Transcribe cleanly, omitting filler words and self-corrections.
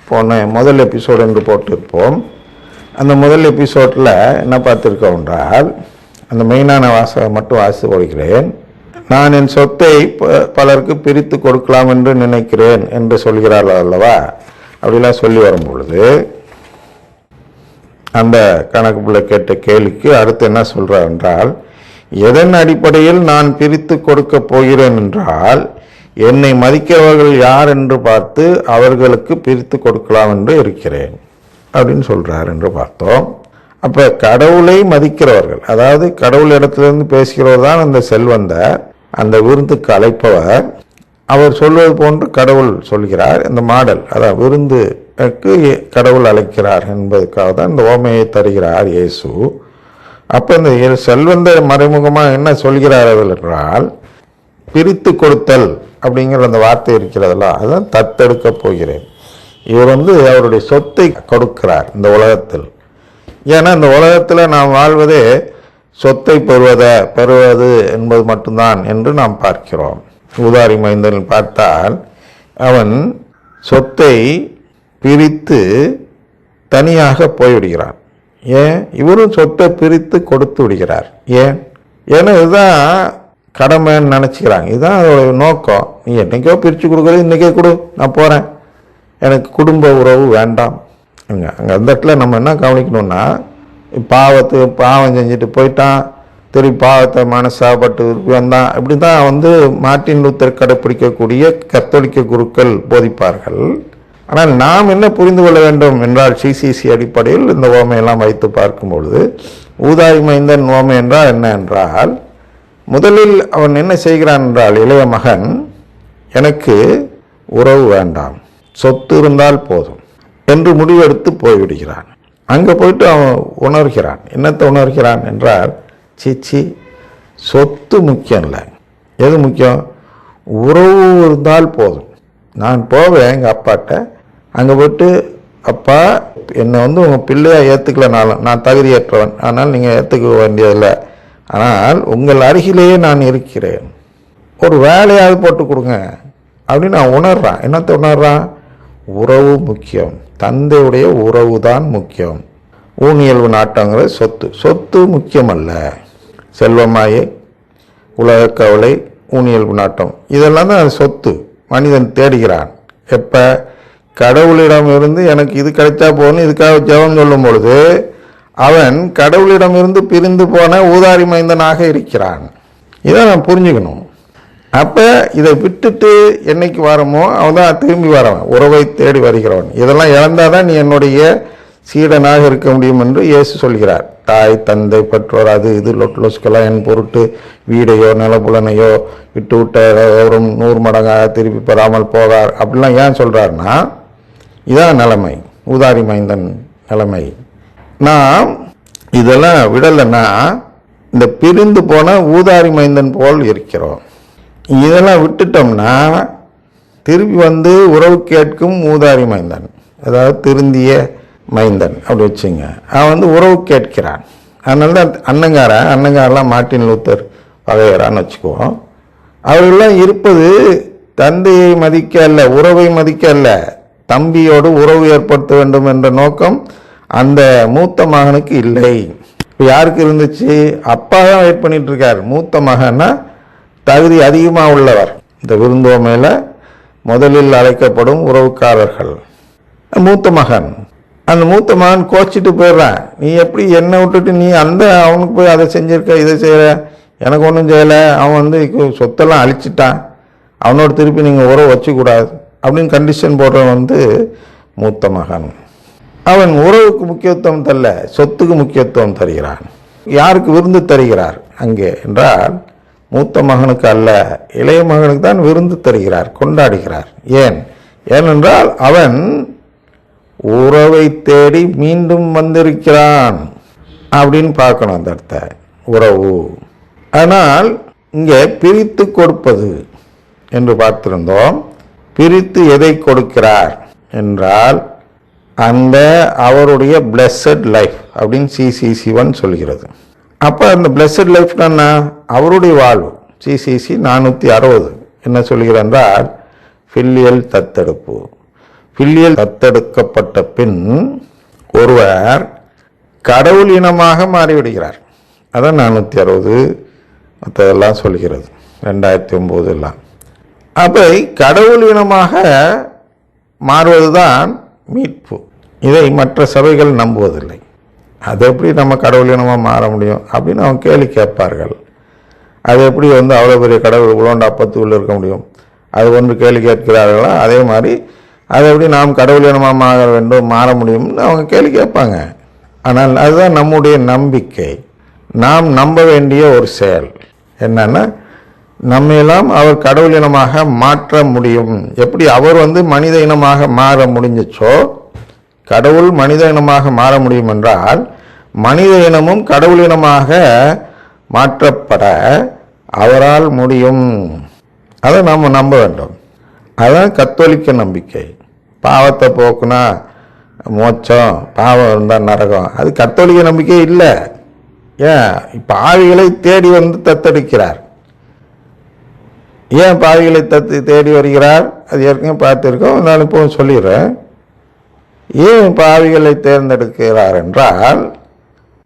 போன முதல் எபிசோடு என்று போட்டிருப்போம். அந்த முதல் எபிசோடில் என்ன பார்த்துருக்கோம் என்றால், அந்த மெயினான வாசகம் மட்டும் வாசித்து கொடுக்கிறேன். நான் என் சொத்தை பலருக்கு பிரித்து கொடுக்கலாம் என்று நினைக்கிறேன் என்று சொல்கிறார்கள் அல்லவா? அப்படிலாம் சொல்லி வரும் பொழுது அந்த கணக்கு பிள்ளை கேட்ட கேள்விக்கு அடுத்து என்ன சொல்கிறார் என்றால், எதன் அடிப்படையில் நான் பிரித்து கொடுக்க போகிறேன் என்றால், என்னை மதிக்கிறவர்கள் யார் என்று பார்த்து அவர்களுக்கு பிரித்து கொடுக்கலாம் என்று இருக்கிறேன் அப்படின்னு சொல்கிறார் என்று பார்த்தோம். அப்போ கடவுளை மதிக்கிறவர்கள், அதாவது கடவுள் இடத்துலேருந்து பேசுகிறவர் தான் அந்த செல்வந்தர், அந்த விருந்துக்கு அழைப்பவர். அவர் சொல்வது போன்று கடவுள் சொல்கிறார். இந்த மாடல், அதாவது விருந்துக்கு கடவுள் அழைக்கிறார் என்பதற்காக தான் இந்த ஓமையை தருகிறார் இயேசு. அப்போ இந்த செல்வந்தர் மறைமுகமாக என்ன சொல்கிறார் என்றால், பிரித்து கொடுத்தல் அப்படிங்கிற அந்த வார்த்தை இருக்கிறதுல, அதான் தத்தெடுக்க போகிறேன். இவர் அவருடைய சொத்தை கொடுக்கிறார் இந்த உலகத்தில். ஏன்னா இந்த உலகத்தில் நாம் வாழ்வதே சொத்தை பெறுவது என்பது மட்டும்தான் என்று நாம் பார்க்கிறோம். ஊதாரி மைந்தன் பார்த்தால் அவன் சொத்தை பிரித்து தனியாக போய்விடுகிறான். ஏன்? இவரும் சொத்தை பிரித்து கொடுத்து விடுகிறார். ஏன்னா இதுதான் கடமைன்னு நினச்சிக்கிறாங்க. இதுதான் அதோட நோக்கம். நீ என்னைக்கோ பிரித்து கொடுக்குறது, இன்றைக்கே கொடு, நான் போகிறேன், எனக்கு குடும்ப உறவு வேண்டாம். அங்கே அந்த இடத்துல நம்ம என்ன கவனிக்கணும்னா, பாவம் செஞ்சுட்டு போயிட்டான், திருப்பி பாவத்தை மனசாப்பட்டு வந்தான், இப்படி தான் மார்ட்டின் லூத்தர் கடைப்பிடிக்கக்கூடிய கத்தோலிக்க குருக்கள் போதிப்பார்கள். ஆனால் நாம் என்ன புரிந்து கொள்ள வேண்டும் என்றால், சிசிசி அடிப்படையில் இந்த ஓமையெல்லாம் வைத்து பார்க்கும்பொழுது, ஊதாரி மைந்தன் ஓமை என்றால் என்ன என்றால், முதலில் அவன் என்ன செய்கிறான் என்றால், இளைய மகன் எனக்கு உறவு வேண்டாம், சொத்து இருந்தால் போதும் என்று முடிவெடுத்து போய்விடுகிறான். அங்கே போயிட்டு அவன் உணர்கிறான். என்னத்தை உணர்கிறான் என்றால், சீச்சி, சொத்து முக்கியம் இல்லை, எது முக்கியம்? உறவு இருந்தால் போதும். நான் போவேன் எங்கள் அப்பாட்ட, அங்கே போய்ட்டு, அப்பா என்னை உங்கள் பிள்ளையாக ஏற்றுக்கலனாலும் நான் தகுதியற்றவன், ஆனால் நீங்கள் ஏற்றுக்க வேண்டியதில்லை, ஆனால் உங்கள் அருகிலேயே நான் இருக்கிறேன், ஒரு வேலையாவது போட்டு கொடுங்க அப்படின்னு நான் உணர்றான். என்னத்தை உணர்றான்? உறவு முக்கியம், தந்தையுடைய உறவு தான் முக்கியம். ஊனியல்பு நாட்டங்கிறது சொத்து முக்கியமல்ல. செல்வமாயே, உலக கவலை, ஊனியல்பு நாட்டம், இதெல்லாம் தான் சொத்து மனிதன் தேடுகிறான். எப்போ? கடவுளிடம் இருந்து எனக்கு இது கிடைச்சா போகணும், இதுக்காக ஜெபம் சொல்லும் பொழுது அவன் கடவுளிடமிருந்து பிரிந்து போன ஊதாரி மைந்தனாக இருக்கிறான். இதை நான் புரிஞ்சுக்கணும். அப்போ இதை விட்டுட்டு என்னைக்கு வரமோ அவன் தான் திரும்பி வரவன், உறவை தேடி வருகிறவன். இதெல்லாம் இழந்தால் தான் நீ என்னுடைய சீடனாக இருக்க முடியும் என்று இயேசு சொல்கிறார். தாய், தந்தை, பெற்றோர், அது இது லொட்லொஸ்கெல்லாம் என் பொருட்டு வீடையோ நிலப்புலனையோ விட்டு விட்ட ஒரு 100 மடங்காக திருப்பி பெறாமல் போகார் அப்படிலாம் ஏன் சொல்கிறாருன்னா, இதான் நிலைமை, ஊதாரி மைந்தன் நிலைமை. நாம் இதெல்லாம் விடலைன்னா இந்த பிரிந்து போன ஊதாரி மைந்தன் போல் இருக்கிறோம். இதெல்லாம் விட்டுட்டோம்னா திரும்பி உறவு கேட்கும் ஊதாரி மைந்தன், அதாவது திருந்திய மைந்தன் அப்படி வச்சுங்க. அவன் உறவு கேட்கிறான். அதனால தான் அண்ணங்காரெல்லாம் மார்ட்டின் லூத்தர் வகையறான்னு வச்சுக்குவோம். அவர்களெல்லாம் இருப்பது தந்தையை மதிக்க அல்ல, உறவை மதிக்க அல்ல, தம்பியோடு உறவு ஏற்படுத்த வேண்டும் என்ற நோக்கம் அந்த மூத்த மகனுக்கு இல்லை. இப்போ யாருக்கு இருந்துச்சு? அப்பா தான் வெயிட் பண்ணிட்டு இருக்கார். மூத்த மகன்னா தகுதி அதிகமாக உள்ளவர். இந்த விருந்தோமையில் முதலில் அழைக்கப்படும் உறவுக்காரர்கள் மூத்த மகன். அந்த மூத்த மகன் கோச்சிட்டு போயிடுறான். நீ எப்படி என்னை விட்டுட்டு நீ அவனுக்கு போய் அதை செஞ்சிருக்க, இதை செய்கிற, எனக்கு ஒன்றும் செய்யலை, அவன் சொத்தெல்லாம் அழிச்சிட்டான், அவனோட திருப்பி நீங்கள் உறவு வச்சுக்கூடாது அப்படின்னு கண்டிஷன் போடுறவன் மூத்த மகன். அவன் உறவுக்கு முக்கியத்துவம் தரல, சொத்துக்கு முக்கியத்துவம் தருகிறான். யாருக்கு விருந்து தருகிறார் அங்கே என்றால், மூத்த மகனுக்கு அல்ல, இளைய மகனுக்கு தான் விருந்து தருகிறார், கொண்டாடுகிறார். ஏனென்றால் அவன் உறவை தேடி மீண்டும் வந்திருக்கிறான் அப்படின்னு பார்க்கணும் அந்த இடத்த, உறவு. ஆனால் இங்கே பிரித்து கொடுப்பது என்று பார்த்திருந்தோம். பிரித்து எதை கொடுக்கிறார் என்றால், அந்த அவருடைய பிளெஸட் லைஃப் அப்படின்னு CCC1 சொல்கிறது. அப்போ அந்த பிளெஸட் லைஃப்னா அவருடைய வாழ்வு. CCC 460 என்ன சொல்கிறார் என்றால், ஃபில்லியல் தத்தெடுப்பு. பிள்ளையில் தத்தெடுக்கப்பட்ட பின் ஒருவர் கடவுள் இனமாக மாறிவிடுகிறார். அதான் 460 மற்றதெல்லாம் சொல்கிறது, 2009 எல்லாம். அப்போ கடவுள் இனமாக மாறுவதுதான் மீட்பு. இதை மற்ற சபைகள் நம்புவதில்லை. அது எப்படி நம்ம கடவுள் இனமாக மாற முடியும் அப்படின்னு அவங்க கேள்வி கேட்பார்கள். அது எப்படி அவ்வளோ பெரிய கடவுள் உலோண்ட அப்பத்துக்குள்ளே இருக்க முடியும், அது ஒன்று கேள்வி கேட்கிறார்களா? அதே மாதிரி அதை எப்படி நாம் கடவுள் இனமாக மாற முடியும்னு அவங்க கேள்வி கேட்பாங்க. ஆனால் அதுதான் நம்முடைய நம்பிக்கை. நாம் நம்ப வேண்டிய ஒரு செயல் என்னன்னா, நம்மெல்லாம் அவர் கடவுள் இனமாக மாற்ற முடியும். எப்படி அவர் மனித இனமாக மாற முடிஞ்சிச்சோ, கடவுள் மனித இனமாக மாற முடியும் என்றால், மனித இனமும் கடவுள் இனமாக மாற்றப்பட அவரால் முடியும். அதை நாம் நம்ப வேண்டும். அதுதான் கத்தோலிக்க நம்பிக்கை. பாவத்தை போக்குனா மோட்சம், பாவம் இருந்தால் நரகம், அது கத்தோலிக்க நம்பிக்கை இல்லை. ஏன் பாவிகளை தேடி தத்தெடுக்கிறார்? ஏன் பாவிகளை தேடி வருகிறார்? அது ஏற்கனவே பார்த்துருக்கோம், நான் இப்போ சொல்லிடுறேன். ஏன் பாவிகளை தேர்ந்தெடுக்கிறார் என்றால்,